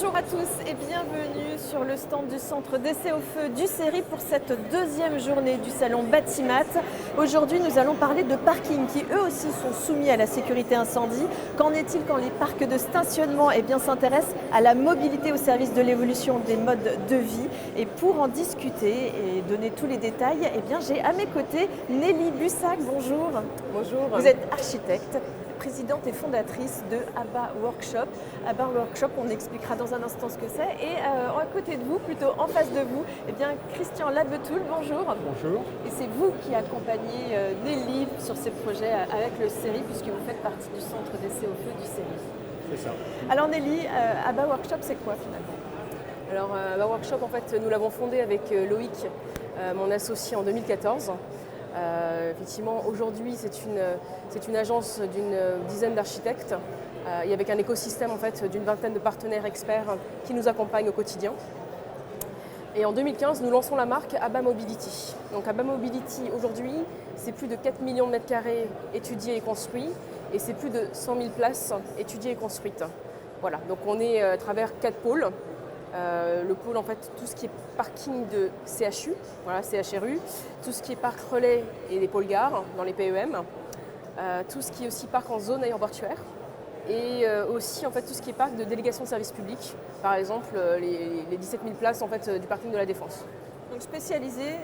Bonjour à tous et bienvenue sur le stand du centre d'essai au feu du CERI pour cette deuxième journée du salon Batimat. Aujourd'hui, nous allons parler de parkings qui eux aussi sont soumis à la sécurité incendie. Qu'en est-il quand les parcs de stationnement s'intéressent à la mobilité au service de l'évolution des modes de vie? Et pour en discuter et donner tous les détails, j'ai à mes côtés Nelly Bussac. Bonjour. Bonjour. Vous êtes architecte, présidente et fondatrice de ABBA Workshop. ABBA Workshop, on expliquera dans un instant ce que c'est. Et à côté de vous, plutôt en face de vous, Christian Labetoul, bonjour. Bonjour. Et c'est vous qui accompagnez Nelly sur ces projets avec le CERI, puisque vous faites partie du centre d'essai au feu du CERI. C'est ça. Alors Nelly, ABBA Workshop, c'est quoi finalement? Alors ABBA Workshop, en fait, nous l'avons fondé avec Loïc, mon associé, en 2014. Effectivement, aujourd'hui, c'est une agence d'une dizaine d'architectes et avec un écosystème en fait, d'une vingtaine de partenaires experts qui nous accompagnent au quotidien. Et en 2015, nous lançons la marque ABBA Mobility. Donc ABBA Mobility, aujourd'hui, c'est plus de 4 millions de mètres carrés étudiés et construits et c'est plus de 100 000 places étudiées et construites. Voilà, donc on est à travers 4 pôles. Le pôle, en fait, tout ce qui est parking de CHU, voilà, CHRU, tout ce qui est parc relais et les pôles gares dans les PEM, tout ce qui est aussi parc en zone aéroportuaire et aussi en fait, tout ce qui est parc de délégation de services publics, par exemple les 17 000 places en fait, du parking de la Défense. Donc spécialisé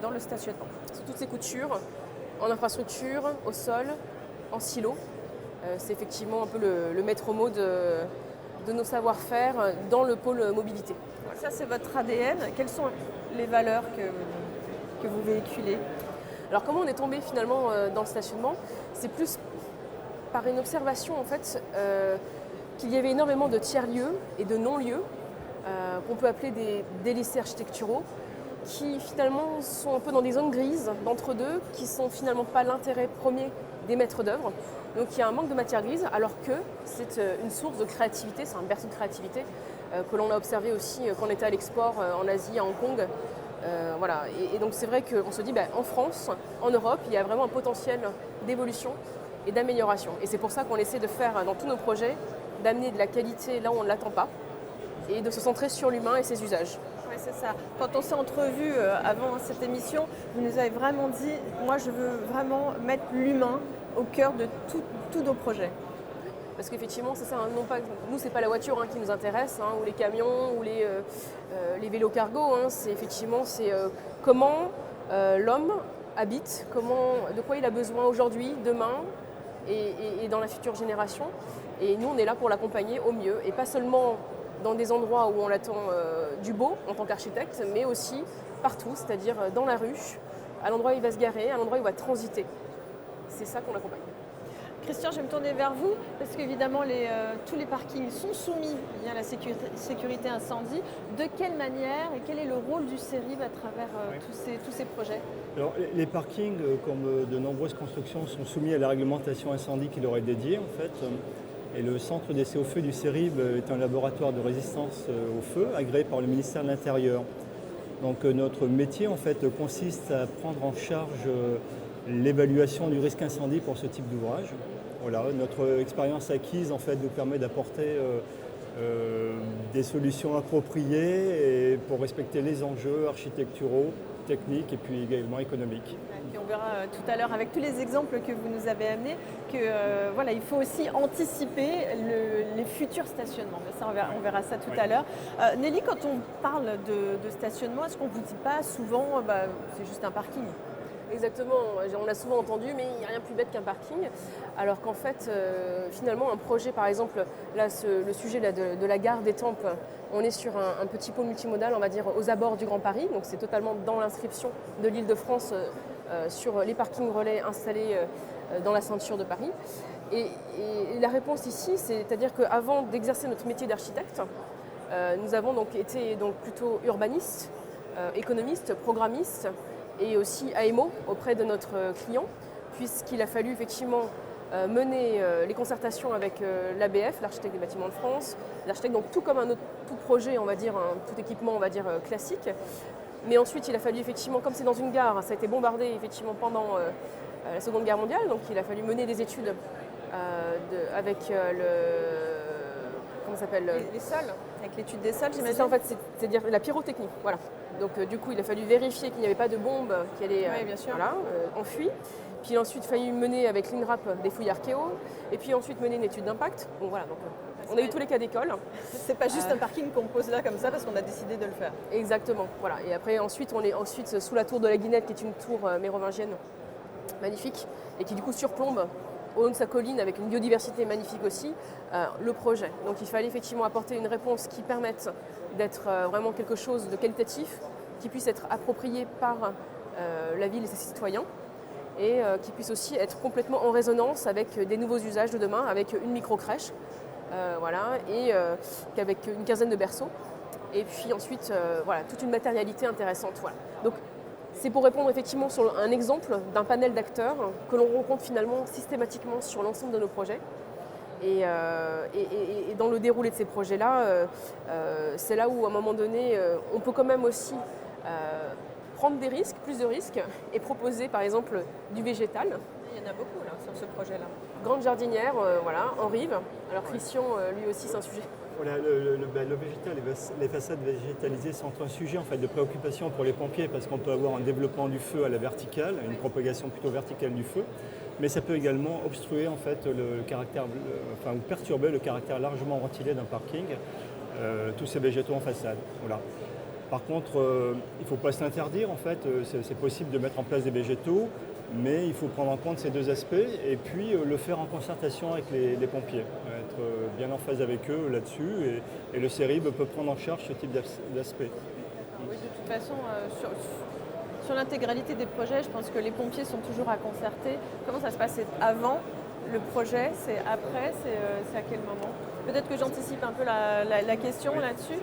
dans le stationnement. C'est toutes ces coutures en infrastructure, au sol, en silo. C'est effectivement un peu le maître mot de nos savoir-faire dans le pôle mobilité. Ça, c'est votre ADN. Quelles sont les valeurs que vous véhiculez? Alors comment on est tombé finalement dans le stationnement? C'est plus par une observation en fait qu'il y avait énormément de tiers-lieux et de non-lieux qu'on peut appeler des délaissés architecturaux qui finalement sont un peu dans des zones grises d'entre-deux qui sont finalement pas l'intérêt premier des maîtres d'œuvre. Donc il y a un manque de matière grise alors que c'est une source de créativité, c'est un berceau de créativité que l'on a observé aussi quand on était à l'export en Asie, à Hong Kong. Voilà. Et donc c'est vrai qu'on se dit en France, en Europe, il y a vraiment un potentiel d'évolution et d'amélioration. Et c'est pour ça qu'on essaie de faire dans tous nos projets, d'amener de la qualité là où on ne l'attend pas et de se centrer sur l'humain et ses usages. Oui, c'est ça. Quand on s'est entrevus avant cette émission, vous nous avez vraiment dit, moi je veux vraiment mettre l'humain au cœur de tous nos projets. Parce qu'effectivement, c'est ça, non pas, nous, c'est pas la voiture qui nous intéresse, ou les camions, ou les vélos cargo. C'est comment l'homme habite, de quoi il a besoin aujourd'hui, demain et dans la future génération. Et nous, on est là pour l'accompagner au mieux, et pas seulement dans des endroits où on attend du beau en tant qu'architecte, mais aussi partout, c'est-à-dire dans la rue, à l'endroit où il va se garer, à l'endroit où il va transiter. C'est ça qu'on accompagne. Christian, je vais me tourner vers vous parce qu'évidemment tous les parkings sont soumis à la sécurité incendie. De quelle manière et quel est le rôle du CERI à travers tous ces projets? Alors, les parkings, comme de nombreuses constructions, sont soumis à la réglementation incendie qui leur est dédiée en fait. Et le centre d'essai au feu du CERI est un laboratoire de résistance au feu agréé par le ministère de l'Intérieur. Donc notre métier en fait consiste à prendre en charge l'évaluation du risque incendie pour ce type d'ouvrage. Voilà, notre expérience acquise en fait nous permet d'apporter des solutions appropriées et pour respecter les enjeux architecturaux, techniques et puis également économiques. Et on verra tout à l'heure avec tous les exemples que vous nous avez amenés il faut aussi anticiper les futurs stationnements. Mais ça, on verra ça tout à l'heure. Nelly, quand on parle de stationnement, est-ce qu'on ne vous dit pas souvent c'est juste un parking? Exactement, on l'a souvent entendu, mais il n'y a rien de plus bête qu'un parking. Alors qu'en fait, finalement, un projet, par exemple, là, le sujet là, de la gare d'Étampes, on est sur un petit pôle multimodal, on va dire, aux abords du Grand Paris. Donc c'est totalement dans l'inscription de l'Île-de-France sur les parkings relais installés dans la ceinture de Paris. Et la réponse ici, c'est-à-dire qu'avant d'exercer notre métier d'architecte, nous avons donc été plutôt urbanistes, économistes, programmistes, et aussi AMO auprès de notre client, puisqu'il a fallu effectivement mener les concertations avec l'ABF, l'architecte des bâtiments de France, l'architecte, donc tout comme un autre tout projet, on va dire, tout équipement, on va dire, classique. Mais ensuite, il a fallu effectivement, comme c'est dans une gare, ça a été bombardé effectivement pendant la Seconde Guerre mondiale, donc il a fallu mener des études avec comment ça s'appelle, les sols. Avec l'étude des sols, C'est j'imagine. ça en fait, c'est-à-dire la pyrotechnie. Voilà. Donc du coup, il a fallu vérifier qu'il n'y avait pas de bombe qui allait Oui, bien sûr. enfuie. Puis ensuite, il a fallu mener avec l'INRAP des fouilles archéo. Et puis ensuite mener une étude d'impact. Donc voilà, on a eu tous les cas d'école. C'est pas juste un parking qu'on pose là comme ça parce qu'on a décidé de le faire. Exactement. Voilà. Et après, ensuite, on est sous la tour de la Guinette, qui est une tour mérovingienne magnifique et qui du coup surplombe au haut de sa colline avec une biodiversité magnifique aussi, le projet. Donc il fallait effectivement apporter une réponse qui permette d'être vraiment quelque chose de qualitatif, qui puisse être approprié par la ville et ses citoyens et qui puisse aussi être complètement en résonance avec des nouveaux usages de demain, avec une micro-crèche, et qu'avec une quinzaine de berceaux. Et puis ensuite, toute une matérialité intéressante. Voilà. Donc, c'est pour répondre effectivement sur un exemple d'un panel d'acteurs que l'on rencontre finalement systématiquement sur l'ensemble de nos projets. Et dans le déroulé de ces projets-là, c'est là où à un moment donné, on peut quand même aussi prendre des risques, plus de risques, et proposer par exemple du végétal. Il y en a beaucoup là, sur ce projet-là. Grande jardinière, en rive. Alors Christian, lui aussi, c'est un sujet. Voilà, le végétal, les façades végétalisées sont un sujet en fait, de préoccupation pour les pompiers parce qu'on peut avoir un développement du feu à la verticale, une propagation plutôt verticale du feu, mais ça peut également obstruer en fait, ou perturber le caractère largement ventilé d'un parking, tous ces végétaux en façade. Voilà. Par contre, il ne faut pas s'interdire, en fait, c'est possible de mettre en place des végétaux, mais il faut prendre en compte ces deux aspects et puis le faire en concertation avec les pompiers, être bien en phase avec eux là-dessus et le CERIB peut prendre en charge ce type d'aspect. Oui, de toute façon, sur l'intégralité des projets, je pense que les pompiers sont toujours à concerter. Comment ça se passe? C'est avant le projet, c'est après, c'est à quel moment? Peut-être que j'anticipe un peu la question là-dessus.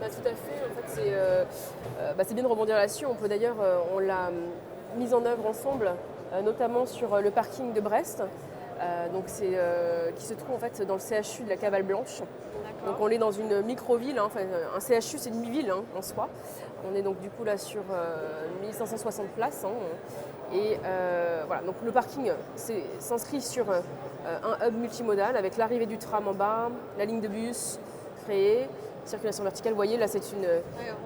Tout à fait. En fait, c'est bien de rebondir là-dessus. On peut d'ailleurs, on l'a mise en œuvre ensemble, notamment sur le parking de Brest, qui se trouve en fait dans le CHU de la Cavale Blanche. Donc on est dans une micro-ville, un CHU c'est une ville en soi. On est donc du coup là sur 1560 places. Donc le parking s'inscrit sur un hub multimodal avec l'arrivée du tram en bas, la ligne de bus créée, circulation verticale. Vous voyez là c'est une...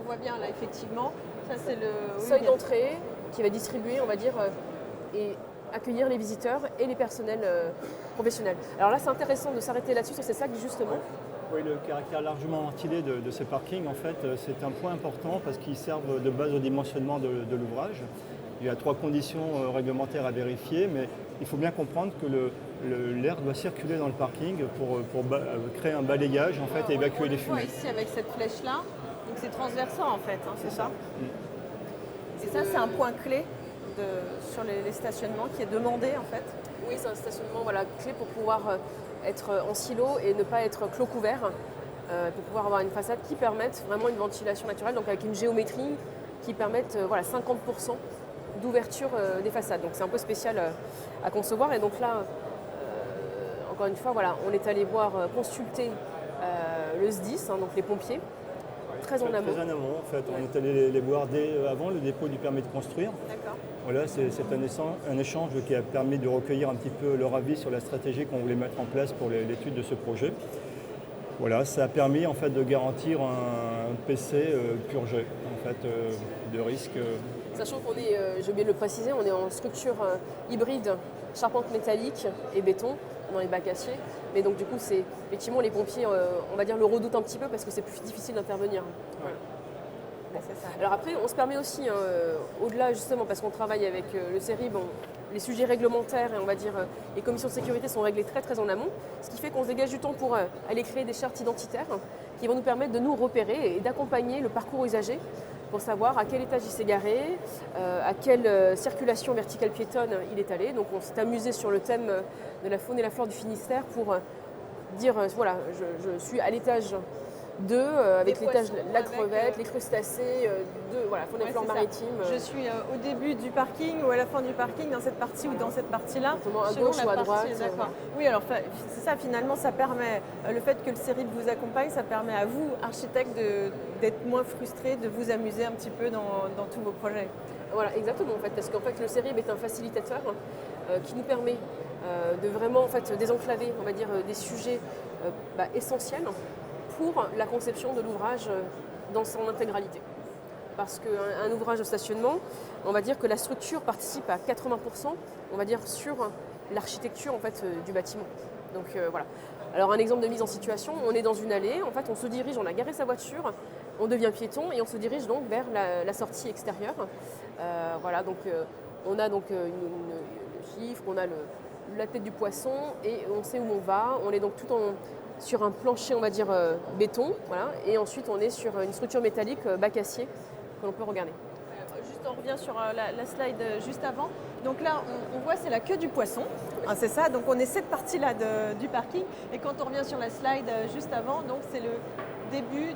on voit bien là effectivement, ça c'est le seuil d'entrée qui va distribuer, on va dire, et accueillir les visiteurs et les personnels professionnels. Alors là c'est intéressant de s'arrêter là-dessus sur ces sacs justement. Oui, le caractère largement ventilé de ces parkings, en fait, c'est un point important parce qu'ils servent de base au dimensionnement de l'ouvrage. Il y a 3 conditions réglementaires à vérifier, mais il faut bien comprendre que l'air doit circuler dans le parking pour créer un balayage en fait, et évacuer les fumées. Ici avec cette flèche-là, donc c'est transversant en fait, c'est ça. Et ça c'est un point clé sur les stationnements qui est demandé en fait. Oui, c'est un stationnement clé pour pouvoir être en silo et ne pas être clos couvert, pour pouvoir avoir une façade qui permette vraiment une ventilation naturelle, donc avec une géométrie qui permette 50% d'ouverture des façades. Donc c'est un peu spécial à concevoir. Et donc là, encore une fois, on est allé consulter le SDIS, donc les pompiers, très en amont. Très en amont, en fait. On est allé les voir dès avant le dépôt du permis de construire. D'accord. Voilà, c'est un échange qui a permis de recueillir un petit peu leur avis sur la stratégie qu'on voulait mettre en place pour l'étude de ce projet. Voilà, ça a permis en fait de garantir un PC purgé en fait, de risques. Sachant qu'on est, j'ai oublié de le préciser, on est en structure hybride, charpente métallique et béton dans les bacs aciers. Mais donc du coup, c'est effectivement les pompiers, on va dire, le redoutent un petit peu parce que c'est plus difficile d'intervenir. Voilà. C'est ça. Alors après, on se permet aussi, au-delà justement, parce qu'on travaille avec le CERIB, les sujets réglementaires et on va dire les commissions de sécurité sont réglées très très en amont, ce qui fait qu'on se dégage du temps pour aller créer des chartes identitaires qui vont nous permettre de nous repérer et d'accompagner le parcours usager pour savoir à quel étage il s'est garé, à quelle circulation verticale piétonne il est allé. Donc on s'est amusé sur le thème de la faune et la flore du Finistère pour dire, je suis à l'étage 2, avec l'étage la crevette, les crustacés, faune et flore maritime. Je suis au début du parking ou à la fin du parking, dans cette partie ou dans cette partie-là. À gauche ou à droite. D'accord. Oui, alors c'est ça, finalement, ça permet, le fait que le CERIB vous accompagne, ça permet à vous, architectes, d'être moins frustrés, de vous amuser un petit peu dans tous vos projets. Voilà, exactement, en fait, parce qu'en fait, le CERIB est un facilitateur qui nous permet de vraiment en fait, désenclaver, on va dire, des sujets essentiels pour la conception de l'ouvrage dans son intégralité. Parce qu'un ouvrage de stationnement, on va dire que la structure participe à 80%, on va dire, sur l'architecture en fait, du bâtiment. Donc voilà. Alors un exemple de mise en situation, on est dans une allée, en fait on se dirige, on a garé sa voiture, on devient piéton et on se dirige donc vers la sortie extérieure. Voilà, donc on a donc le chiffre, on a la tête du poisson et on sait où on va. On est donc sur un plancher, on va dire béton, voilà, et ensuite on est sur une structure métallique bac acier que l'on peut regarder. Juste on revient sur la slide juste avant. Donc là, on voit c'est la queue du poisson, hein, c'est ça. Donc on est cette partie-là du parking. Et quand on revient sur la slide juste avant, donc c'est le début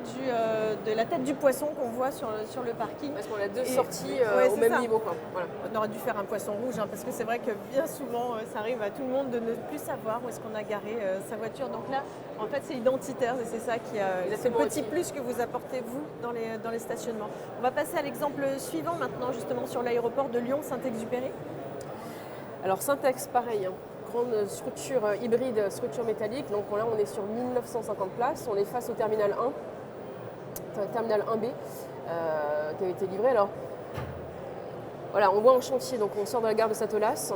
de la tête du poisson qu'on voit sur le parking. Parce qu'on a deux sorties au c'est même ça. niveau, quoi. Voilà. On aurait dû faire un poisson rouge, hein, parce que c'est vrai que bien souvent, ça arrive à tout le monde de ne plus savoir où est-ce qu'on a garé sa voiture. Donc là, en fait, c'est identitaire et c'est ça qui c'est le petit plus que vous apportez, vous, dans les stationnements. On va passer à l'exemple suivant maintenant, justement, sur l'aéroport de Lyon-Saint-Exupéry. Alors Syntex, pareil, hein. Grande structure hybride, structure métallique. Donc là, on est sur 1950 places. On est face au terminal 1, terminal 1B, qui a été livré. Alors, voilà, on voit en chantier, donc on sort de la gare de Satolas.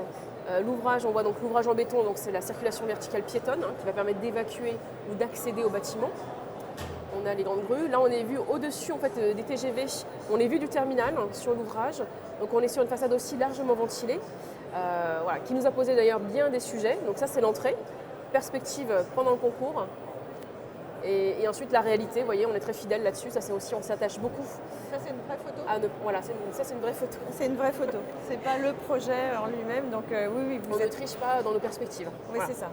L'ouvrage, on voit donc l'ouvrage en béton, donc c'est la circulation verticale piétonne, hein, qui va permettre d'évacuer ou d'accéder au bâtiment. On a les grandes grues. Là, on est vu au-dessus en fait, des TGV. On est vu du terminal hein, sur l'ouvrage. Donc on est sur une façade aussi largement ventilée. Voilà, qui nous a posé d'ailleurs bien des sujets. Donc ça c'est l'entrée, perspective pendant le concours. Et ensuite la réalité, vous voyez, on est très fidèle là-dessus, ça c'est aussi, on s'attache beaucoup. Ça c'est une vraie photo Voilà, ça c'est une vraie photo. C'est une vraie photo, c'est pas le projet en lui-même, donc oui, on ne triche pas dans nos perspectives. Oui, voilà. C'est ça.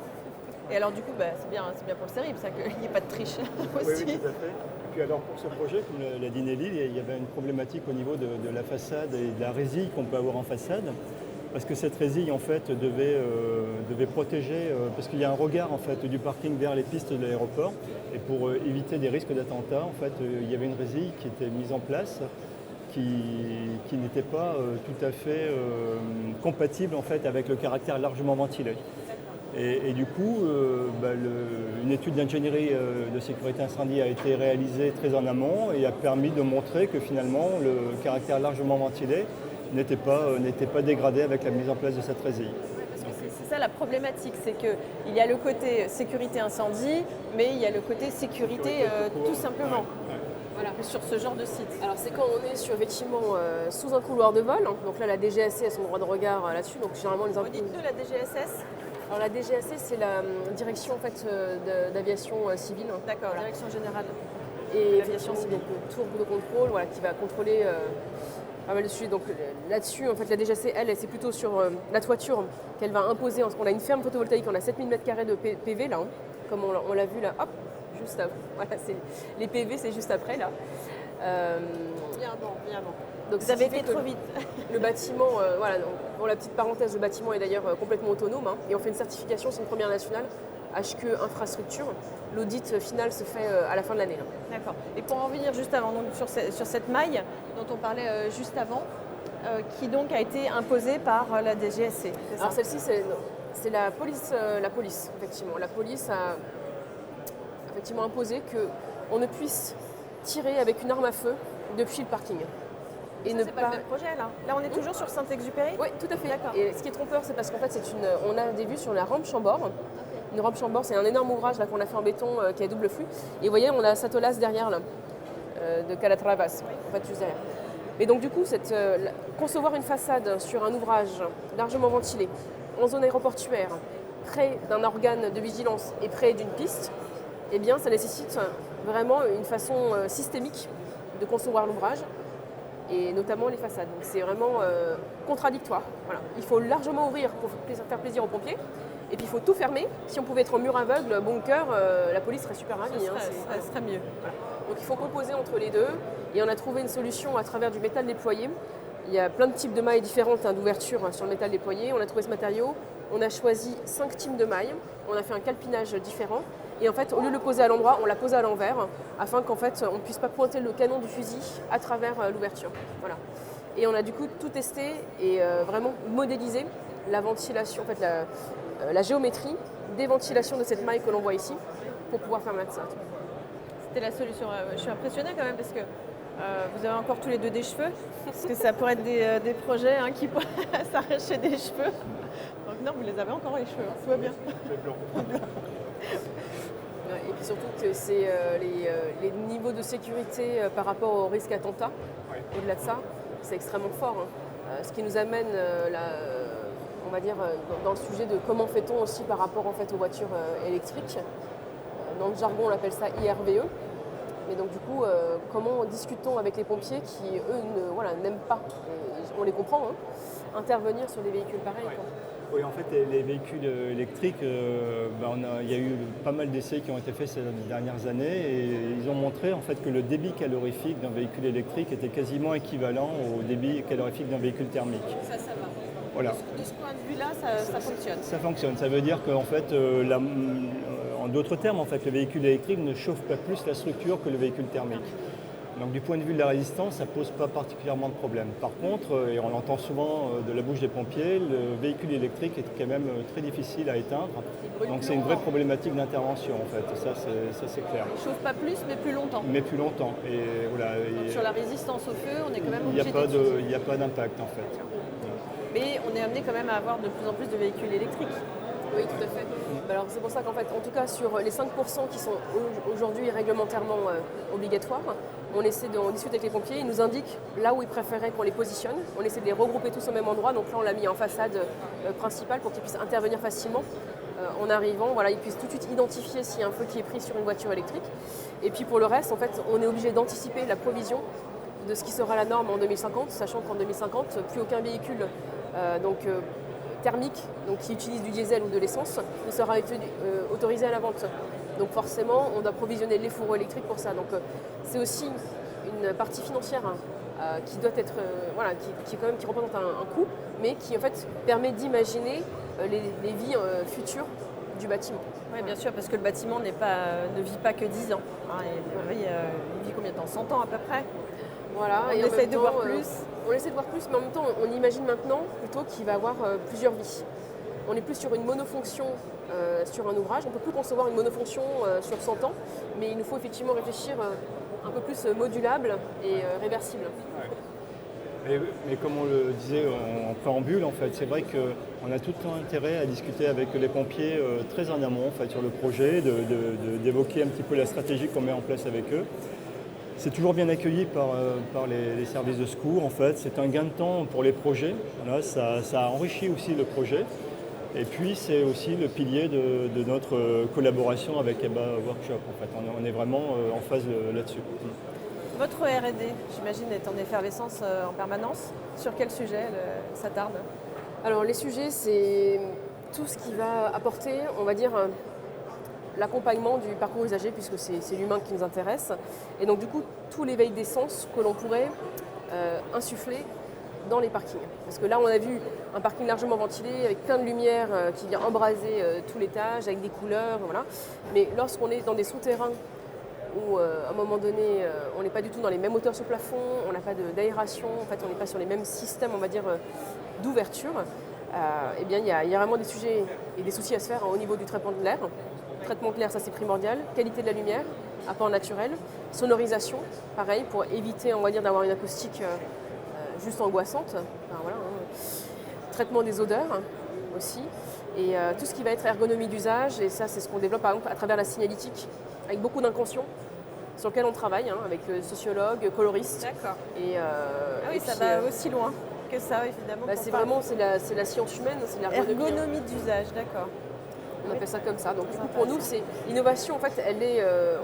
Et alors du coup, c'est bien pour le CERIB, ça, qu'il n'y ait pas de triche aussi. Oui, tout à fait. Et puis alors pour ce projet, comme l'a dit Nelly, il y avait une problématique au niveau de la façade et de la résille qu'on peut avoir en façade. Parce que cette résille en fait devait protéger, parce qu'il y a un regard en fait du parking vers les pistes de l'aéroport, et pour éviter des risques d'attentat, en fait, il y avait une résille qui était mise en place, qui n'était pas tout à fait compatible en fait avec le caractère largement ventilé. Et du coup, une étude d'ingénierie de sécurité incendie a été réalisée très en amont et a permis de montrer que finalement le caractère largement ventilé n'était pas dégradé avec la mise en place de cette résille. Parce que c'est ça la problématique, c'est qu'il y a le côté sécurité incendie, mais il y a le côté sécurité tout simplement. Ouais. Voilà. Sur ce genre de site. Alors c'est quand on est sur effectivement sous un couloir de vol, hein. Donc là la DGAC a son droit de regard là-dessus, donc généralement les dites-nous la DGSS. Alors la DGAC c'est la direction en fait, d'aviation civile. D'accord, la direction générale. Et l'aviation civile, donc tour de contrôle, voilà, qui va contrôler pas mal de sujets. Donc là-dessus, en fait, la DGAC, elle, c'est plutôt sur la toiture qu'elle va imposer. On a une ferme photovoltaïque, on a 7000 m² de PV là, hein, comme on l'a vu là, hop, juste avant. Voilà, les PV, c'est juste après là. Bien avant. Donc, vous avez été trop vite. Le bâtiment, voilà, pour la petite parenthèse, le bâtiment est d'ailleurs complètement autonome, hein, et on fait une certification, c'est une première nationale, HQ Infrastructure. L'audit final se fait à la fin de l'année. D'accord. Et pour en revenir juste avant, donc, sur cette maille dont on parlait juste avant, qui donc a été imposée par la DGSC. Alors celle-ci, c'est la police, effectivement. La police a effectivement imposé qu'on ne puisse tirer avec une arme à feu depuis le parking. Et c'est pas le même projet là. Là on est toujours sur Saint-Exupéry. Oui, tout à fait. D'accord. Et ce qui est trompeur, c'est parce qu'en fait on a des vues sur la rampe Chambord. Une rampe Chambord, c'est un énorme ouvrage là, qu'on a fait en béton qui a double flux. Et vous voyez, on a Satolas derrière là, de Calatravas, en fait juste derrière. Et donc du coup, concevoir une façade sur un ouvrage largement ventilé, en zone aéroportuaire, près d'un organe de vigilance et près d'une piste, eh bien ça nécessite vraiment une façon systémique de concevoir l'ouvrage, et notamment les façades. Donc c'est vraiment contradictoire. Voilà. Il faut largement ouvrir pour faire plaisir aux pompiers, et puis il faut tout fermer. Si on pouvait être en mur aveugle, bunker, la police serait super ravie. Ça serait mieux. Voilà. Donc il faut composer entre les deux, et on a trouvé une solution à travers du métal déployé. Il y a plein de types de mailles différentes d'ouverture sur le métal déployé. On a trouvé ce matériau, on a choisi 5 types de mailles, on a fait un calpinage différent. Et en fait, au lieu de le poser à l'endroit, on l'a posé à l'envers, afin qu'en fait, on ne puisse pas pointer le canon du fusil à travers l'ouverture. Voilà. Et on a du coup tout testé et vraiment modélisé la ventilation, en fait, la géométrie des ventilations de cette maille que l'on voit ici, pour pouvoir faire ça. C'était la solution. Je suis impressionnée quand même parce que vous avez encore tous les deux des cheveux. Parce que ça pourrait être des projets qui pourraient s'arracher des cheveux. Donc non, vous les avez encore les cheveux, tout va bien. Et puis surtout que c'est les niveaux de sécurité par rapport au risque attentat. Au-delà de ça, c'est extrêmement fort. Ce qui nous amène on va dire, dans le sujet de comment fait-on aussi par rapport en fait, aux voitures électriques. Dans le jargon, on appelle ça IRVE. Et donc du coup, comment discute-t-on avec les pompiers qui, eux, n'aiment pas, et on les comprend, intervenir sur des véhicules pareils. Ouais. Oui, en fait, les véhicules électriques, il y a eu pas mal d'essais qui ont été faits ces dernières années et ils ont montré en fait, que le débit calorifique d'un véhicule électrique était quasiment équivalent au débit calorifique d'un véhicule thermique. Ça va. Voilà. De ce point de vue-là, ça fonctionne. Ça fonctionne. Ça veut dire qu'en fait, en d'autres termes, en fait, le véhicule électrique ne chauffe pas plus la structure que le véhicule thermique. Donc du point de vue de la résistance, ça ne pose pas particulièrement de problème. Par contre, et on l'entend souvent de la bouche des pompiers, le véhicule électrique est quand même très difficile à éteindre. Donc c'est une vraie problématique d'intervention en fait. Ça c'est clair. Il ne chauffe pas plus, mais plus longtemps. Mais plus longtemps. Et voilà. Donc, sur la résistance au feu, on est quand même Il obligé n'y a pas d'impact en fait. Mais on est amené quand même à avoir de plus en plus de véhicules électriques. Oui, tout à fait. Alors c'est pour ça qu'en fait, en tout cas sur les 5% qui sont aujourd'hui réglementairement obligatoires, on discute avec les pompiers, ils nous indiquent là où ils préféraient qu'on les positionne. On essaie de les regrouper tous au même endroit, donc là on l'a mis en façade principale pour qu'ils puissent intervenir facilement. En arrivant, ils puissent tout de suite identifier s'il y a un feu qui est pris sur une voiture électrique. Et puis pour le reste, en fait, on est obligé d'anticiper la provision de ce qui sera la norme en 2050, sachant qu'en 2050, plus aucun véhicule thermique, donc qui utilise du diesel ou de l'essence, ne sera autorisé à la vente. Donc forcément, on doit provisionner les fourreaux électriques pour ça. Donc c'est aussi une partie financière qui doit être, qui représente un coût, mais qui en fait permet d'imaginer les vies futures du bâtiment. Oui, bien sûr, parce que le bâtiment ne vit pas que 10 ans. Il vit combien de temps? 100 ans à peu près. Voilà, on essaie de voir plus. On essaie de voir plus, mais en même temps, on imagine maintenant plutôt qu'il va avoir plusieurs vies. On est plus sur une monofonction sur un ouvrage. On ne peut plus concevoir une monofonction sur 100 ans, mais il nous faut effectivement réfléchir un peu plus modulable et réversible. Ouais. Mais comme on le disait en préambule, en fait, c'est vrai qu'on a tout intérêt à discuter avec les pompiers très en amont en fait, sur le projet, d'évoquer un petit peu la stratégie qu'on met en place avec eux. C'est toujours bien accueilli par les services de secours en fait. C'est un gain de temps pour les projets. Voilà, ça enrichit aussi le projet. Et puis c'est aussi le pilier de notre collaboration avec EBA Workshop. En fait. On est vraiment en phase là-dessus. Votre R&D, j'imagine, est en effervescence en permanence. Sur quel sujet ça tarde? Alors les sujets, c'est tout ce qui va apporter, on va dire, l'accompagnement du parcours usager, puisque c'est l'humain qui nous intéresse. Et donc du coup, tout l'éveil des sens que l'on pourrait insuffler dans les parkings. Parce que là, on a vu un parking largement ventilé, avec plein de lumière qui vient embraser tout l'étage, avec des couleurs, voilà. Mais lorsqu'on est dans des souterrains, où à un moment donné, on n'est pas du tout dans les mêmes hauteurs sur plafond, on n'a pas d'aération, en fait, on n'est pas sur les mêmes systèmes, on va dire, d'ouverture, eh bien, il y a vraiment des sujets et des soucis à se faire au niveau du traitement de l'air. Traitement de l'air, ça c'est primordial. Qualité de la lumière, apport naturel. Sonorisation, pareil, pour éviter, on va dire, d'avoir une acoustique juste angoissante. Enfin, voilà, Traitement des odeurs aussi. Et tout ce qui va être ergonomie d'usage, et ça c'est ce qu'on développe par exemple à travers la signalétique, avec beaucoup d'inconscients sur lequel on travaille, avec sociologues, coloristes. D'accord. Et ça va aussi loin que ça, évidemment. C'est la science humaine, c'est l'ergonomie. Ergonomie d'usage, d'accord. On appelle ça comme ça. Donc du coup, pour nous, c'est l'innovation. En fait,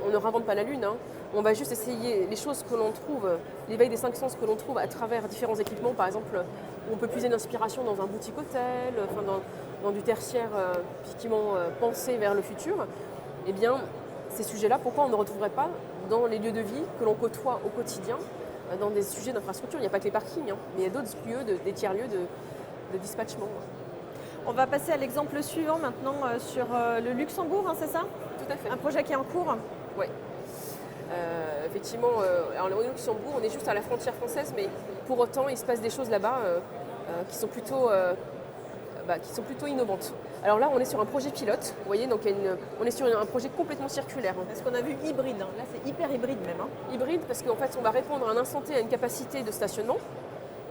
on ne réinvente pas la lune. On va juste essayer les choses que l'on trouve, l'éveil des 5 sens que l'on trouve à travers différents équipements. Par exemple, où on peut puiser une inspiration dans un boutique hôtel, dans du tertiaire typiquement pensé vers le futur. Eh bien, ces sujets-là, pourquoi on ne retrouverait pas dans les lieux de vie que l'on côtoie au quotidien, dans des sujets d'infrastructure? Il n'y a pas que les parkings, mais il y a d'autres lieux, des tiers-lieux de dispatchement. On va passer à l'exemple suivant maintenant sur le Luxembourg, c'est ça? Tout à fait. Un projet qui est en cours? Oui. Effectivement, au Luxembourg, on est juste à la frontière française, mais pour autant, il se passe des choses là-bas qui sont plutôt innovantes. Alors là, on est sur un projet pilote, vous voyez, donc on est sur un projet complètement circulaire. Parce qu'on a vu hybride, là c'est hyper hybride même. Hybride parce qu'en fait, on va répondre à un instant T à une capacité de stationnement.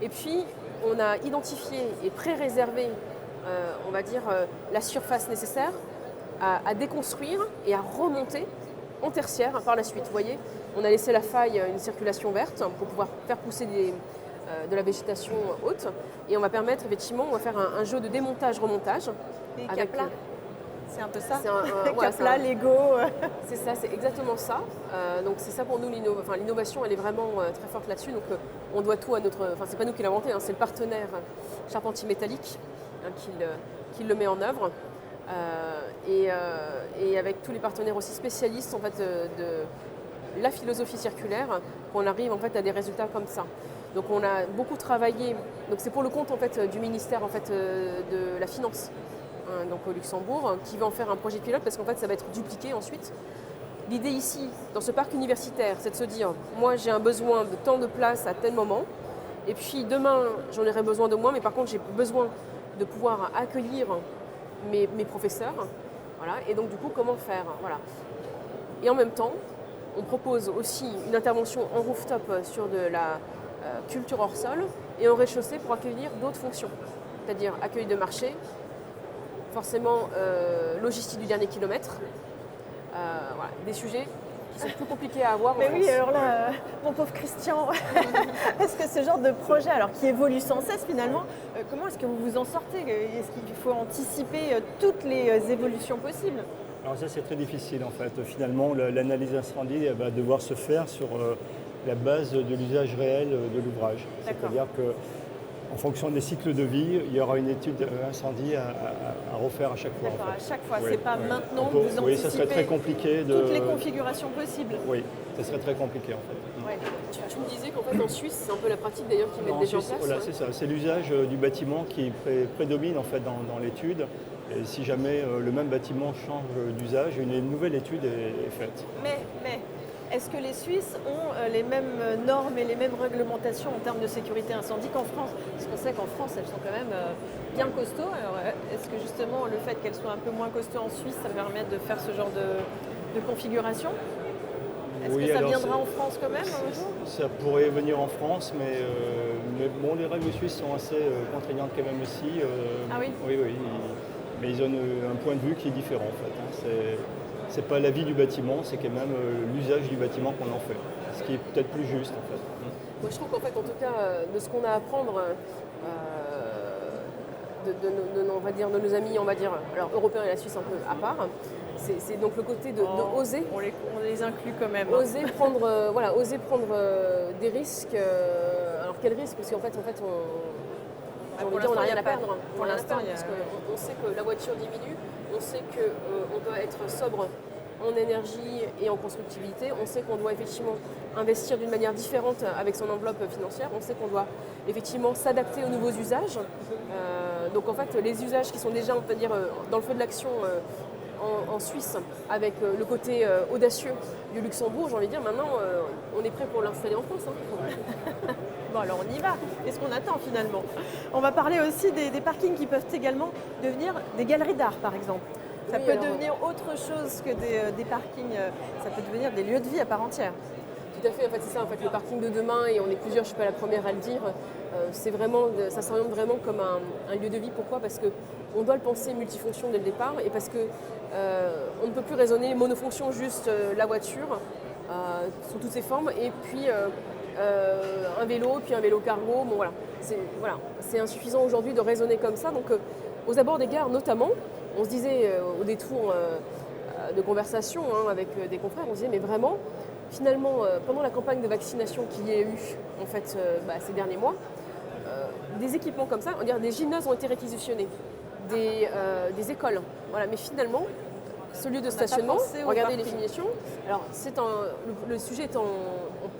Et puis, on a identifié et pré-réservé, on va dire, la surface nécessaire à déconstruire et à remonter en tertiaire par la suite. Vous voyez, on a laissé la faille, une circulation verte pour pouvoir faire pousser de la végétation haute. Et on va permettre, effectivement, on va faire un jeu de démontage-remontage. Et Capla, c'est un peu ça. Capla, Lego. C'est ça, c'est exactement ça. Donc c'est ça pour nous, l'innovation, elle est vraiment très forte là-dessus. Donc on doit tout à notre... Enfin, c'est pas nous qui l'avons inventé, c'est le partenaire Charpentier Métallique qui le met en œuvre. Et avec tous les partenaires aussi spécialistes en fait, de la philosophie circulaire, qu'on arrive en fait, à des résultats comme ça. Donc on a beaucoup travaillé, donc c'est pour le compte en fait, du ministère en fait, de la Finance, donc au Luxembourg, qui va en faire un projet pilote parce qu'en fait ça va être dupliqué ensuite. L'idée ici, dans ce parc universitaire, c'est de se dire, moi j'ai un besoin de tant de place à tel moment, et puis demain j'en aurai besoin de moins, mais par contre j'ai besoin de pouvoir accueillir mes professeurs, voilà. Et donc du coup comment faire, voilà. Et en même temps, on propose aussi une intervention en rooftop sur de la culture hors sol et en rez-de-chaussée pour accueillir d'autres fonctions, c'est-à-dire accueil de marché, forcément logistique du dernier kilomètre, voilà, des sujets qui sont plus compliqués à avoir. Mais oui, alors là, mon pauvre Christian, est-ce que ce genre de projet, alors qui évolue sans cesse finalement, comment est-ce que vous vous en sortez? Est-ce qu'il faut anticiper toutes les évolutions possibles? Alors ça c'est très difficile en fait. Finalement l'analyse incendie elle va devoir se faire sur la base de l'usage réel de l'ouvrage. C'est-à-dire qu'en fonction des cycles de vie, il y aura une étude incendie à refaire à chaque fois. D'accord, en fait. à chaque fois, Oui, c'est pas oui. maintenant que vous Oui, ça serait très anticipez compliqué toutes les configurations possibles. Oui, ça serait très compliqué en fait. Ouais. Tu me disais qu'en fait en Suisse, c'est un peu la pratique d'ailleurs qu'ils mettent déjà en place. Voilà, c'est ça. C'est l'usage du bâtiment qui prédomine en fait dans l'étude. Et si jamais le même bâtiment change d'usage, une nouvelle étude est faite. Mais est-ce que les Suisses ont les mêmes normes et les mêmes réglementations en termes de sécurité incendie qu'en France? Parce qu'on sait qu'en France, elles sont quand même bien costauds. Alors, est-ce que justement le fait qu'elles soient un peu moins costauds en Suisse, ça permet de faire ce genre de configuration? Est-ce que ça viendra en France quand même un jour? Ça pourrait venir en France, mais bon, les règles suisses sont assez contraignantes quand même aussi. Ah oui? Oui. Mais ils ont un point de vue qui est différent en fait. C'est pas la vie du bâtiment, c'est quand même l'usage du bâtiment qu'on en fait. Ce qui est peut-être plus juste en fait. Moi je trouve qu'en fait, en tout cas, de ce qu'on a à apprendre on va dire, de nos amis, on va dire, alors européens et la Suisse un peu à part, c'est donc le côté de oser. On les inclut quand même. Oser prendre des risques. Alors quel risque? Parce qu'en fait, on n'a rien à perdre. Pour l'instant, parce qu'on sait que la voiture diminue, on sait qu'on doit être sobre en énergie et en constructibilité, on sait qu'on doit effectivement investir d'une manière différente avec son enveloppe financière, on sait qu'on doit effectivement s'adapter aux nouveaux usages. Donc en fait, les usages qui sont déjà, on peut dire, dans le feu de l'action en Suisse, avec le côté audacieux du Luxembourg, j'ai envie de dire, maintenant, on est prêt pour l'installer en France. Bon, alors on y va. Qu'est-ce qu'on attend finalement? On va parler aussi des parkings qui peuvent également devenir des galeries d'art, par exemple. Ça peut devenir autre chose que des parkings. Ça peut devenir des lieux de vie à part entière. Tout à fait. En fait, c'est ça. En fait, le parking de demain, et on est plusieurs, je ne suis pas la première à le dire, ça s'oriente vraiment comme un lieu de vie. Pourquoi? Parce qu'on doit le penser multifonction dès le départ, et parce que on ne peut plus raisonner monofonction, juste la voiture, sous toutes ses formes, et puis un vélo, puis un vélo cargo. Bon, c'est insuffisant aujourd'hui de raisonner comme ça. Donc, aux abords des gares notamment, on se disait au détour de conversation avec des confrères, on se disait mais vraiment, finalement, pendant la campagne de vaccination qu'il y a eu en fait ces derniers mois, des équipements comme ça, on dirait des gymnases ont été réquisitionnés, des écoles. Voilà, mais finalement, ce lieu de stationnement, regardez les finitions. Alors, le sujet est en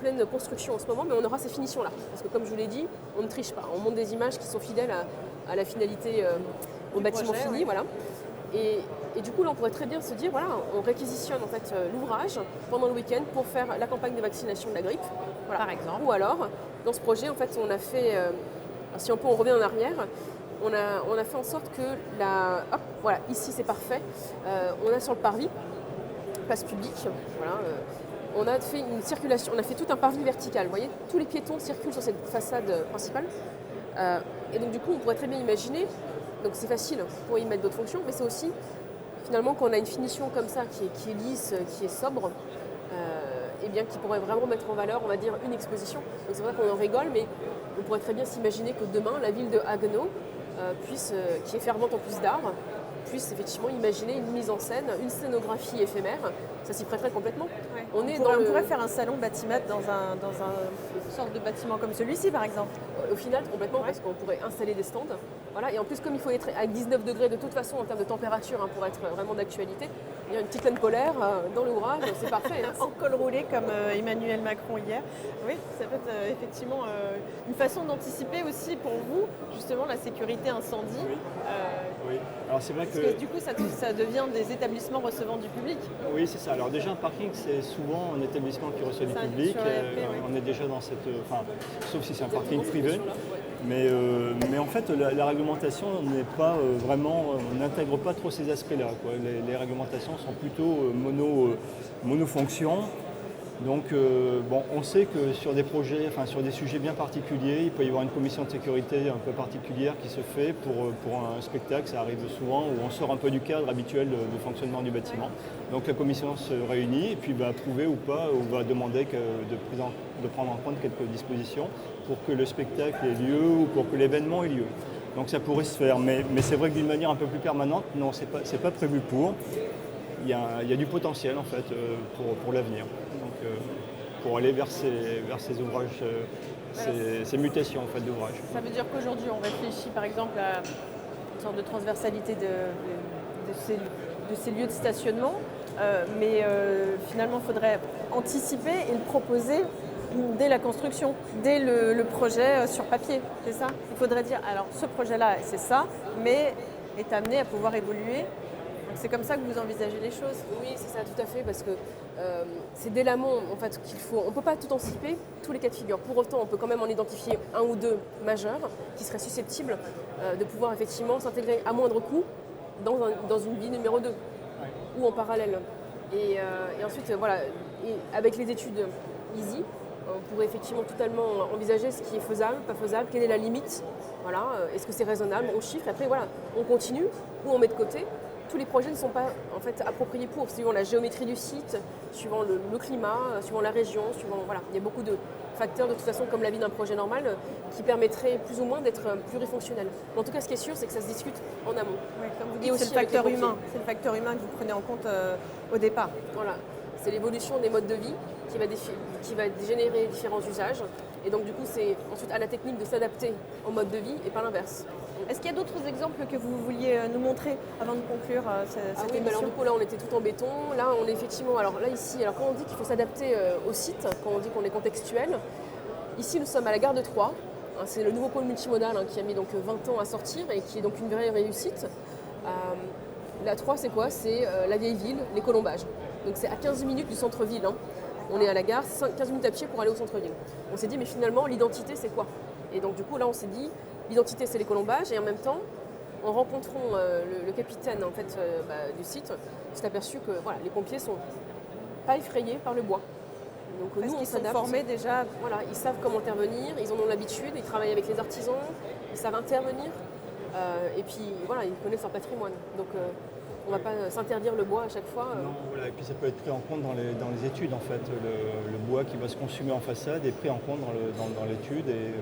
pleine construction en ce moment, mais on aura ces finitions-là. Parce que comme je vous l'ai dit, on ne triche pas. On monte des images qui sont fidèles à la finalité, au bâtiment fini. Voilà. Et du coup, là, on pourrait très bien se dire, voilà, on réquisitionne en fait l'ouvrage pendant le week-end pour faire la campagne de vaccination de la grippe, voilà. Par exemple. Ou alors, dans ce projet, en fait, on a fait, si on revient en arrière, on a fait en sorte que voilà, ici c'est parfait. On a sur le parvis, place publique, voilà, on a fait une circulation, on a fait tout un parvis vertical. Vous voyez, tous les piétons circulent sur cette façade principale. Et donc du coup, on pourrait très bien imaginer, donc c'est facile pour y mettre d'autres fonctions, mais c'est aussi finalement quand on a une finition comme ça qui est lisse, qui est sobre, et bien qui pourrait vraiment mettre en valeur, on va dire, une exposition. Donc c'est vrai qu'on en rigole, mais on pourrait très bien s'imaginer que demain, la ville de Haguenau, qui est fervente en plus d'art, puisse effectivement imaginer une mise en scène, une scénographie éphémère. Ça s'y prêterait complètement. Ouais. On pourrait faire un salon bâtiment dans une sorte de bâtiment comme celui-ci, par exemple. Au final, complètement, parce qu'on pourrait installer des stands. Voilà. Et en plus, comme il faut être à 19 degrés de toute façon en termes de température, pour être vraiment d'actualité, il y a une petite laine polaire dans l'ouvrage, c'est parfait. En col roulé comme Emmanuel Macron hier. Oui, ça peut être effectivement une façon d'anticiper aussi pour vous, justement, la sécurité incendie. Oui. Oui. Alors c'est vrai parce que du coup, ça devient des établissements recevant du public. Oui, c'est ça. Alors déjà, un parking, c'est souvent un établissement qui reçoit du public. On est déjà dans cette... sauf si c'est un parking privé. Mais en fait, la réglementation n'est pas vraiment... on n'intègre pas trop ces aspects-là, quoi. Les réglementations sont plutôt monofonctions. Donc, on sait que sur des projets, sur des sujets bien particuliers, il peut y avoir une commission de sécurité un peu particulière qui se fait pour un spectacle. Ça arrive souvent où on sort un peu du cadre habituel de fonctionnement du bâtiment. Donc la commission se réunit et puis va approuver ou pas, ou va demander de prendre en compte quelques dispositions pour que le spectacle ait lieu ou pour que l'événement ait lieu. Donc ça pourrait se faire, mais c'est vrai que d'une manière un peu plus permanente, non, c'est pas prévu pour. Il y a du potentiel en fait pour l'avenir. Pour aller vers ces ouvrages, ces mutations en fait, d'ouvrages. Ça veut dire qu'aujourd'hui, on réfléchit par exemple à une sorte de transversalité de ces lieux de stationnement, mais finalement, il faudrait anticiper et le proposer dès la construction, dès le projet sur papier, c'est ça? Il faudrait dire, alors ce projet-là, c'est ça, mais est amené à pouvoir évoluer. C'est comme ça que vous envisagez les choses? Oui, c'est ça, tout à fait, parce que c'est dès l'amont en fait, qu'il faut. On ne peut pas tout anticiper, tous les cas de figure. Pour autant, on peut quand même en identifier un ou deux majeurs qui seraient susceptibles de pouvoir effectivement s'intégrer à moindre coût dans une vie numéro 2 ou en parallèle. Et ensuite, voilà, avec les études EASY, on pourrait effectivement totalement envisager ce qui est faisable, pas faisable, quelle est la limite, voilà, est-ce que c'est raisonnable, on chiffre, après voilà, on continue ou on met de côté. Tous les projets ne sont pas en fait appropriés suivant la géométrie du site, suivant le climat, suivant la région, voilà, il y a beaucoup de facteurs de toute façon comme la vie d'un projet normal qui permettraient plus ou moins d'être plurifonctionnel. Mais en tout cas, ce qui est sûr, c'est que ça se discute en amont. Oui, comme vous dites, c'est le facteur humain. C'est le facteur humain que vous prenez en compte au départ. Voilà, c'est l'évolution des modes de vie qui va générer différents usages. Et donc du coup, c'est ensuite à la technique de s'adapter au mode de vie et pas l'inverse. Est-ce qu'il y a d'autres exemples que vous vouliez nous montrer avant de conclure cette émission? Alors du coup là on était tout en béton, là on est effectivement, alors là ici, alors quand on dit qu'il faut s'adapter au site, quand on dit qu'on est contextuel, ici nous sommes à la gare de Troyes, c'est le nouveau pôle multimodal qui a mis donc 20 ans à sortir et qui est donc une vraie réussite. La Troyes c'est quoi? C'est la vieille ville, les colombages, donc c'est à 15 minutes du centre-ville. On est à la gare, 15 minutes à pied pour aller au centre-ville. On s'est dit mais finalement l'identité c'est quoi? Et donc du coup là on s'est dit l'identité c'est les colombages et en même temps en rencontrant le capitaine en fait, du site, on s'est aperçu que voilà, les pompiers sont pas effrayés par le bois. Donc parce nous on sont formés déjà. Voilà, ils savent comment intervenir, ils en ont l'habitude, ils travaillent avec les artisans, ils savent intervenir et puis voilà, ils connaissent leur patrimoine. Donc on ne va pas s'interdire le bois à chaque fois. Non, voilà, et puis ça peut être pris en compte dans les études en fait. Le bois qui va se consumer en façade est pris en compte dans l'étude et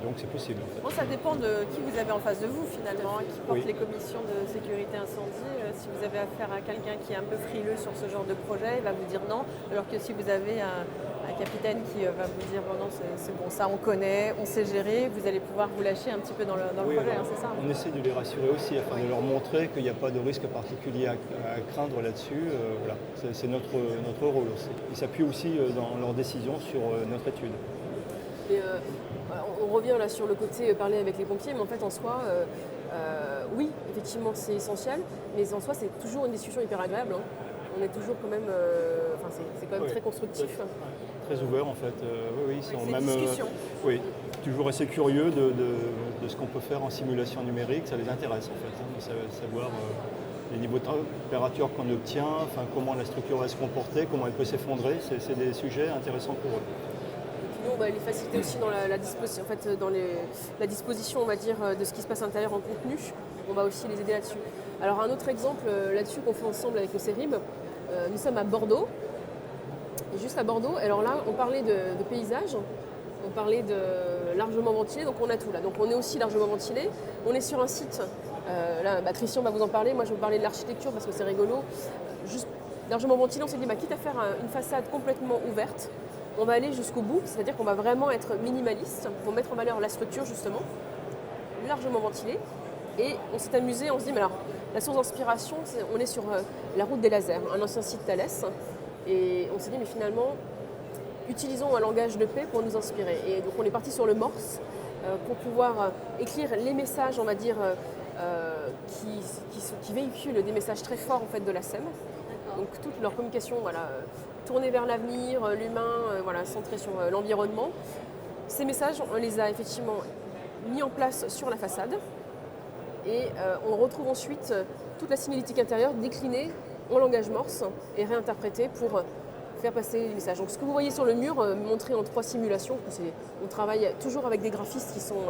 donc c'est possible. En fait. Bon, ça dépend de qui vous avez en face de vous finalement, qui porte les commissions de sécurité incendie. Si vous avez affaire à quelqu'un qui est un peu frileux sur ce genre de projet, il va vous dire non, alors que si vous avez un capitaine qui va vous dire bon non c'est bon, ça on connaît, on sait gérer, vous allez pouvoir vous lâcher un petit peu dans le projet, c'est ça? On essaie de les rassurer aussi afin de leur montrer qu'il n'y a pas de risque particulier à craindre là-dessus. Voilà. C'est notre rôle aussi. Ils s'appuient aussi dans leurs décisions sur notre étude. Et, on revient là sur le côté parler avec les pompiers, mais en fait en soi, oui, effectivement c'est essentiel, mais en soi c'est toujours une discussion hyper agréable. On est toujours quand même, c'est quand même très constructif. Très ouvert en fait, oui, c'est même discussion. Oui, toujours assez curieux de ce qu'on peut faire en simulation numérique. Ça les intéresse en fait, de savoir les niveaux de température qu'on obtient, comment la structure va se comporter, comment elle peut s'effondrer. C'est des sujets intéressants pour eux. Nous, on va les faciliter aussi dans la disposition, la disposition, on va dire, de ce qui se passe à l'intérieur en contenu. On va aussi les aider là-dessus. Alors un autre exemple là-dessus qu'on fait ensemble avec le CERIB, nous sommes à Bordeaux. Et juste à Bordeaux, alors là, on parlait de paysages, on parlait de largement ventilé, donc on a tout là. Donc on est aussi largement ventilé. On est sur un site, là, Christian va vous en parler, moi je vais vous parler de l'architecture parce que c'est rigolo. Juste largement ventilé, on s'est dit, quitte à faire une façade complètement ouverte, on va aller jusqu'au bout, c'est-à-dire qu'on va vraiment être minimaliste pour mettre en valeur la structure justement, largement ventilée. Et on s'est amusé, on se dit, mais alors, la source d'inspiration, on est sur la route des lasers, un ancien site Thales. Et on s'est dit, mais finalement, utilisons un langage de paix pour nous inspirer. Et donc on est parti sur le Morse pour pouvoir écrire les messages, on va dire, qui véhiculent des messages très forts en fait, de la SEM. Donc toute leur communication, tournée vers l'avenir, l'humain, centrée sur l'environnement. Ces messages, on les a effectivement mis en place sur la façade. Et on retrouve ensuite toute la signalétique intérieure déclinée en langage Morse et réinterprétée pour faire passer les messages. Donc ce que vous voyez sur le mur, montré en 3 simulations, on travaille toujours avec des graphistes qui sont,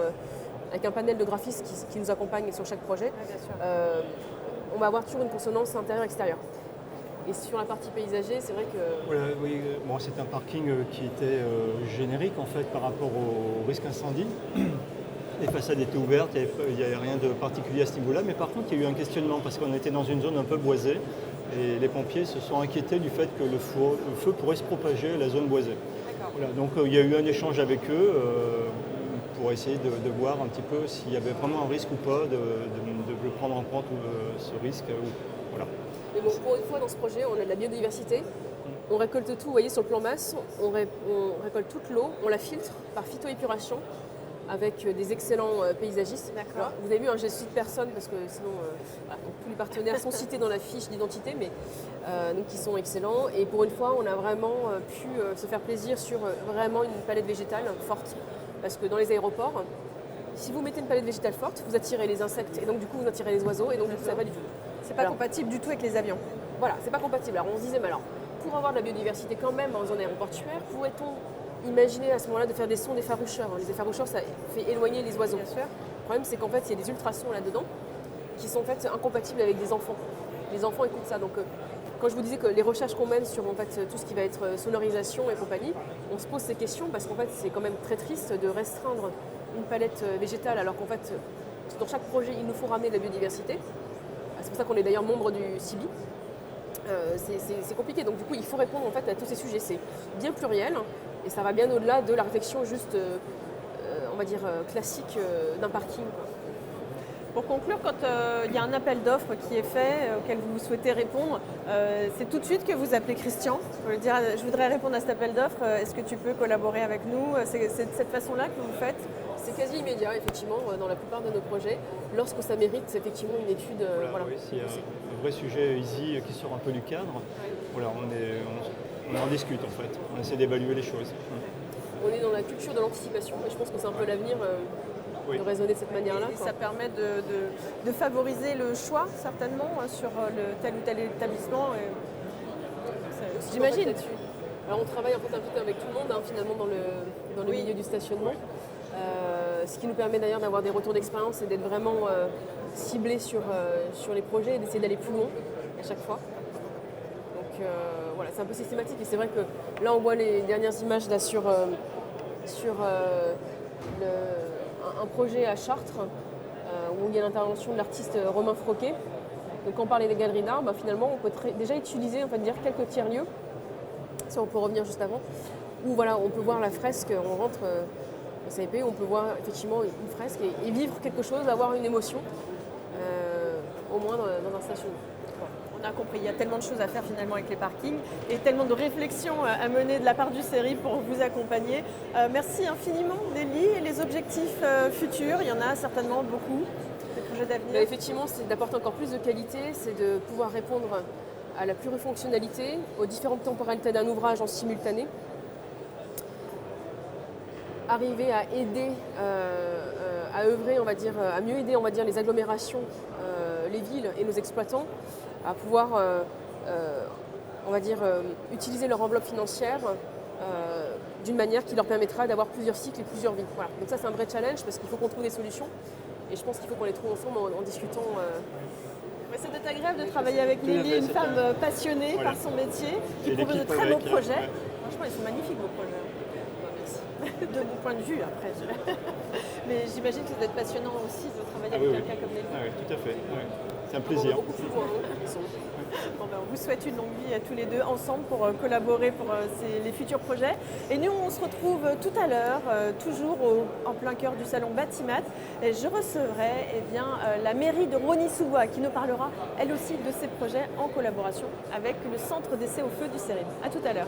avec un panel de graphistes qui nous accompagnent sur chaque projet. On va avoir toujours une consonance intérieure-extérieure. Et sur la partie paysager, c'est vrai que... Voilà, oui, c'est un parking qui était générique en fait par rapport au risque incendie. Les façades étaient ouvertes, il n'y avait rien de particulier à ce niveau-là, mais par contre il y a eu un questionnement parce qu'on était dans une zone un peu boisée et les pompiers se sont inquiétés du fait que le feu pourrait se propager à la zone boisée. Voilà, donc il y a eu un échange avec eux pour essayer de voir un petit peu s'il y avait vraiment un risque ou pas, de prendre en compte ce risque. Voilà. Mais bon, pour une fois dans ce projet, on a de la biodiversité. On récolte tout, vous voyez sur le plan masse, on récolte toute l'eau, on la filtre par phytoépuration avec des excellents paysagistes. Alors, vous avez vu, je ne cite personne parce que sinon tous les partenaires sont cités dans la fiche d'identité, mais donc ils sont excellents. Et pour une fois, on a vraiment pu se faire plaisir sur vraiment une palette végétale forte. Parce que dans les aéroports, si vous mettez une palette végétale forte, vous attirez les insectes et donc du coup vous attirez les oiseaux et donc du coup ça va pas du tout. C'est pas compatible du tout avec les avions. Voilà, c'est pas compatible. Alors on se disait, mais alors pour avoir de la biodiversité quand même en zone aéroportuaire, pourrait-on imaginer à ce moment-là de faire des sons d'effaroucheurs? Les effaroucheurs, ça fait éloigner les oiseaux. Bien sûr. Le problème, c'est qu'en fait, il y a des ultrasons là-dedans qui sont en fait incompatibles avec des enfants. Les enfants écoutent ça. Donc, quand je vous disais que les recherches qu'on mène sur en fait, tout ce qui va être sonorisation et compagnie, on se pose ces questions parce qu'en fait, c'est quand même très triste de restreindre une palette végétale alors qu'en fait, dans chaque projet, il nous faut ramener de la biodiversité. C'est pour ça qu'on est d'ailleurs membre du CIBI. C'est compliqué. Donc, du coup, il faut répondre en fait, à tous ces sujets. C'est bien pluriel. Et ça va bien au-delà de la réflexion juste, on va dire, classique d'un parking. Pour conclure, quand il y a un appel d'offres qui est fait, auquel vous souhaitez répondre, c'est tout de suite que vous appelez Christian. Vous lui dire, je voudrais répondre à cet appel d'offres, est-ce que tu peux collaborer avec nous? C'est de cette façon-là que vous faites? C'est quasi immédiat, effectivement, dans la plupart de nos projets, lorsque ça mérite effectivement une étude. Oui, s'il y a un vrai sujet easy qui sort un peu du cadre, voilà, on en discute en fait, on essaie d'évaluer les choses. On est dans la culture de l'anticipation et je pense que c'est un peu l'avenir de raisonner de cette manière-là. Et ça permet de favoriser le choix certainement sur tel ou tel établissement. J'imagine. Alors on travaille en fait un peu avec tout le monde finalement dans le milieu du stationnement. Ce qui nous permet d'ailleurs d'avoir des retours d'expérience et d'être vraiment ciblés sur les projets et d'essayer d'aller plus loin à chaque fois. Donc voilà, c'est un peu systématique et c'est vrai que là on voit les dernières images là, sur un projet à Chartres où il y a l'intervention de l'artiste Romain Froquet. Donc quand on parlait des galeries d'art, finalement on peut déjà utiliser quelques tiers-lieux, si on peut revenir juste avant, où voilà, on peut voir la fresque, on rentre au CIP, on peut voir effectivement une fresque et vivre quelque chose, avoir une émotion, au moins dans un stationnement. On a compris, il y a tellement de choses à faire finalement avec les parkings et tellement de réflexions à mener de la part du CERIB pour vous accompagner. Merci infiniment Nelly. Et les objectifs futurs, il y en a certainement beaucoup, des projets d'avenir. Effectivement, c'est d'apporter encore plus de qualité, c'est de pouvoir répondre à la plurifonctionnalité, aux différentes temporalités d'un ouvrage en simultané. arriver à aider, à œuvrer, on va dire, à mieux aider, on va dire, les agglomérations, les villes et nos exploitants à pouvoir, on va dire, utiliser leur enveloppe financière d'une manière qui leur permettra d'avoir plusieurs cycles et plusieurs vies. Voilà. Donc ça, c'est un vrai challenge parce qu'il faut qu'on trouve des solutions et je pense qu'il faut qu'on les trouve ensemble en discutant. Ouais, ça doit être agréable de travailler avec Lily, une femme passionnée par son métier, qui propose de très beaux projets. Franchement, ils sont magnifiques vos projets. De mon point de vue, après. Mais j'imagine que ça doit être passionnant aussi de travailler avec quelqu'un comme Lily. Ah oui, tout à fait. Ouais. C'est un plaisir. Beaucoup plus loin, Bon, ben, on vous souhaite une longue vie à tous les deux ensemble pour collaborer pour les futurs projets. Et nous, on se retrouve tout à l'heure, toujours en plein cœur du salon Batimat. Et je recevrai la mairie de Rosny-sous-Bois qui nous parlera, elle aussi, de ses projets en collaboration avec le centre d'essai au feu du CERIB. À tout à l'heure.